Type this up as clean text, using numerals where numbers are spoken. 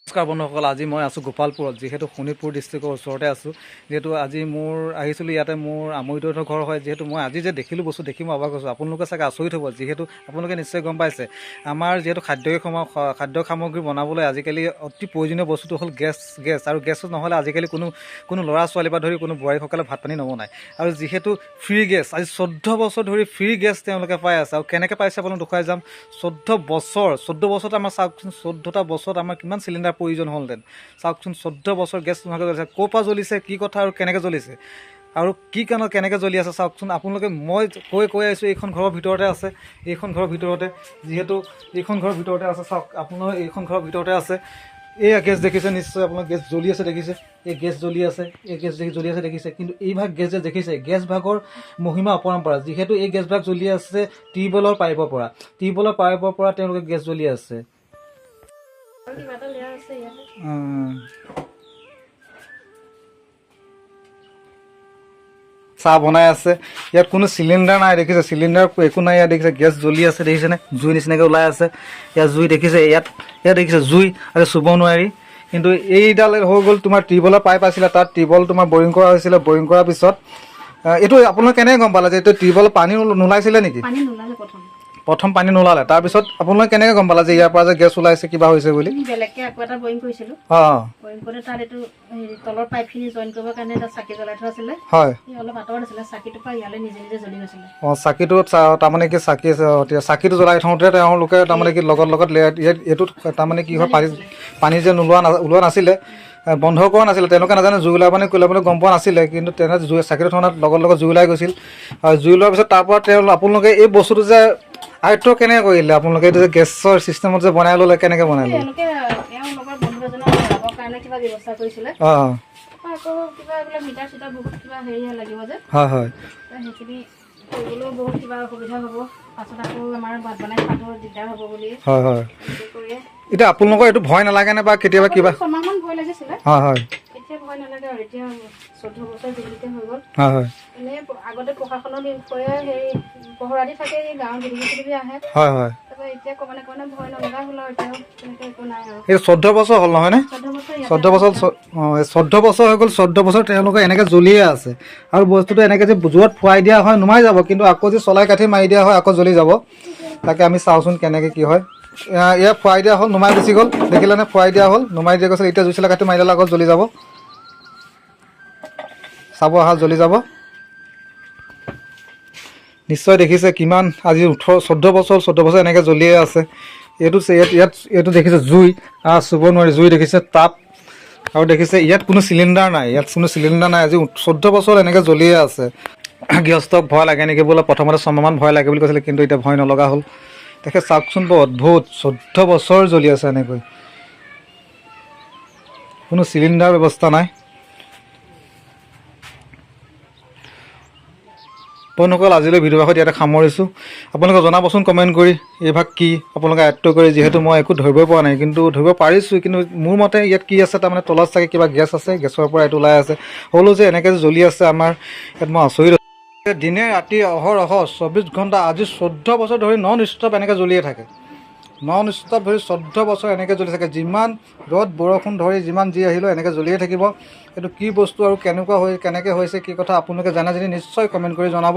নমস্কাৰ বন্ধুসকল, আজি মই আছোঁ গোপালপুৰত, যিহেতু শোণিতপুৰ ডিষ্ট্ৰিক্টৰ ওচৰতে আছোঁ। যিহেতু আজি মোৰ আহিছিলোঁ ইয়াতে, মোৰ আমৰিদৈহঁতৰ ঘৰ হয়। যিহেতু মই আজি যে দেখিলোঁ বস্তু দেখি মই অবাক হৈছোঁ। আপোনালোকে চাগে আচৰিত হ'ব, যিহেতু আপোনালোকে নিশ্চয় গম পাইছে আমাৰ যিহেতু খাদ্য সামগ্ৰী বনাবলৈ আজিকালি অতি প্ৰয়োজনীয় বস্তুটো হ'ল গেছ আৰু গেছ নহ'লে আজিকালি কোনো ল'ৰা ছোৱালী বা ধৰি কোনো বোৱাৰীসকলে ভাত পানী নবনায়। আৰু যিহেতু ফ্ৰী গেছ আজি 14 বছৰ ধৰি ফ্ৰী গেছ তেওঁলোকে পাই আছে। আৰু কেনেকৈ পাইছে আপোনাক দেখুৱাই যাম। 14 বছৰত আমাৰ চাওকচোন, 14টা বছৰত আমাৰ কিমান চিলিণ্ডাৰ প্ৰয়োজন হ'লহেঁতেন। চাওকচোন, 14 বছৰ গেছ নোহোৱাকৈ জ্বলিছে। ক'ৰ পৰা জ্বলিছে, কি কথা আৰু কেনেকৈ জ্বলিছে আৰু কি কাৰণত কেনেকৈ জ্বলি আছে চাওকচোন আপোনালোকে। মই কৈ আহিছোঁ, এইখন ঘৰৰ ভিতৰতে আছে। এইখন ঘৰৰ ভিতৰতে, যিহেতু এইখন ঘৰৰ ভিতৰতে আছে। চাওক আপোনাৰ, এইখন ঘৰৰ ভিতৰতে আছে। এয়া গেছ দেখিছে নিশ্চয়, আপোনাৰ গেছ জ্বলি আছে দেখিছে। এই গেছ জ্বলি আছে, এই গেছ জ্বলি আছে দেখিছে। কিন্তু এই ভাগ গেছ যে দেখিছে, গেছ ভাগৰ মহিমা অপৰম্পৰা। যিহেতু এই গেছ ভাগ জ্বলি আছে টিউবৱেলৰ পাইপৰ পৰা তেওঁলোকে গেছ জ্বলি আছে। চাহ বনাই আছে। ইয়াত কোনো চিলিণ্ডাৰ নাই দেখিছে, চিলিণ্ডাৰ একো নাই। ইয়াত দেখিছে গেছ জ্বলি আছে দেখিছেনে, জুই নিচিনাকৈ ওলাই আছে। ইয়াত জুই দেখিছে, ইয়াত দেখিছে জুই, আৰু চুব নোৱাৰি। কিন্তু এইডাল হৈ গ'ল তোমাৰ টিউবৱেলৰ পাইপ আছিলে, তাত টিউবৱেল তোমাৰ বৰিং কৰা হৈছিলে। বৰিং কৰাৰ পিছত এইটো আপোনালোকে কেনেকৈ গম পালে যে এইটো টিউবৱেলত পানী নোলাইছিলে নেকি? প্ৰথম পানী নোলালে, তাৰপিছত আপোনালোকে কেনেকৈ গম পালে যে ইয়াৰ পৰা যে গেছ ওলাইছে, কিবা হৈছে বুলি? বেলেগকে আকৌ এটা বৰিং কৰিছিলোঁ। বৰিং কৰোঁতে তাত এইটো তলৰ পাইপখিনি জইন কৰিবৰ কাৰণে এটা চাকি জ্বলাই থোৱা আছিলে। হয়, অলপ আঁতৰত আছিলে, চাকিটোৰ পৰা ইয়ালৈ নিজে নিজে জ্বলি গৈছিলে। চাকিটো তাৰমানে কি চাকিটো জ্বলাই থওঁতে তেওঁলোকে তাৰমানে কি লগত এইটোত তাৰমানে কি হয়, পানী যে ওলোৱা নাছিলে, বন্ধ কৰা নাছিলে। তেওঁলোকে নাজানে জুই ওলাব নে কৰিলে গম পোৱা নাছিলে। কিন্তু তেনে চাকিটো থওঁতে লগত জুই ওলাই গৈছিল। আৰু জুই লোৱাৰ পিছত তাৰ পৰা আপোনালোকে এই বস্তুটো যে আয়ত্ব কেনেকৈ কৰিলে? আপোনালোকে এইটো যে গেছৰ চিষ্টেমত যে বনাই ল'লে, কেনেকৈ বনাই ল'লে? তেওঁ লগৰ বন্ধু এজনে যাবৰ কাৰণে কিবা ব্যৱস্থা কৰিছিলে। আকৌ কিবা এইবিলাক মিটাৰ চিটাৰ বহুত কিবা হেৰি লাগিব যে, হয়, সেইখিনি কৰিবলৈও বহুত কিবা অসুবিধা হ'ব। পাছত আকৌ আমাৰ ভাত বনাই খাব দিগদাৰ হ'ব বুলি। হয়। এতিয়া আপোনালোকৰ এইটো ভয় নালাগেনে বা কেতিয়াবা কিবা? ছমাহমান ভয় লাগিছিলে। হয়। এতিয়া ভয় নালাগে আৰু, এতিয়া 14 বছৰ যিহেতু হৈ গ'ল। হয়। এনেই আগতে প্ৰশাসনৰ বিষয়ে হেৰি পহৰা দি থাকে, গাঁৱৰ বিধি আহে। হয়। তাৰপৰা এতিয়া ক'বানে ভয় নলগা হ'ল আৰু, এতিয়াও তেনেকৈ একো নাই আৰু। এই 14 বছৰ হ'ল নহয়নে? 14 বছৰ হৈ গ'ল। 14 বছৰ তেওঁলোকে এনেকৈ জ্বলিয়ে আছে। আৰু বস্তুটো এনেকৈ যে জুইত ফুৱাই দিয়া হয় নুমাই যাব, কিন্তু আকৌ যে চলাই কাঠি মাৰি দিয়া হয় আকৌ জ্বলি যাব। তাকে আমি চাওঁচোন কেনেকৈ কি হয়। ইয়াত ফুৱাই দিয়া হ'ল, নুমাই গুচি গ'ল। দেখিলেনে, ফুৱাই দিয়া হ'ল, নুমাই দিয়া গৈছে। এতিয়া জুই চলাই কাঠি মাৰি দিলে আকৌ জ্বলি যাব। চাব, জ্বলি যাব নিশ্চয়। দেখিছে কিমান আজি 14 বছৰ এনেকৈ জ্বলিয়ে আছে। এইটো দেখিছে জুই, চুব নোৱাৰি জুই দেখিছে, তাপ। আৰু দেখিছে ইয়াত কোনো চিলিণ্ডাৰ নাই, আজি 14 বছৰ এনেকৈ জ্বলিয়ে আছে। গৃহস্থক ভয় লাগে নেকি বোলে, প্ৰথমতে ছমাহমান ভয় লাগে বুলি কৈছিলে, কিন্তু এতিয়া ভয় নলগা হ'ল। তেখেত চাওকচোন, বৰ অদ্ভুত, 14 বছৰ জ্বলি আছে এনেকৈ, কোনো চিলিণ্ডাৰ ব্যৱস্থা নাই। বন্ধুসকল, আজিলৈ ভিডিঅ'ভাগত ইয়াতে সামৰিছোঁ। আপোনালোকে জনাবচোন কমেণ্ট কৰি, এইভাগ কি আপোনালোকে আয়ত্ব কৰি। যিহেতু মই একো ধৰিবই পৰা নাই, কিন্তু ধৰিব পাৰিছোঁ। কিন্তু মোৰ মতে ইয়াত কি আছে, তাৰমানে তলত চাগে কিবা গেছ আছে, গেছৰ পৰা এইটো ওলাই আছে। হ'লেও যে এনেকৈ জ্বলি আছে আমাৰ ইয়াত, মই আচৰিত। দিনে ৰাতি অহৰহ 24 ঘণ্টা আজি 14 বছৰ ধৰি নন ষ্টপ এনেকৈ জ্বলিয়ে থাকে। নন ষ্টপ ধৰি 14 বছৰ এনেকৈ জ্বলি থাকে। যিমান ৰ'দ বৰষুণ ধৰি যিমান যি আহিলেও এনেকৈ জ্বলিয়ে থাকিব। এইটো কি বস্তু আৰু কেনেকৈ হৈছে, কি কথা আপোনালোকে জানে যদি নিশ্চয় কমেণ্ট কৰি জনাব।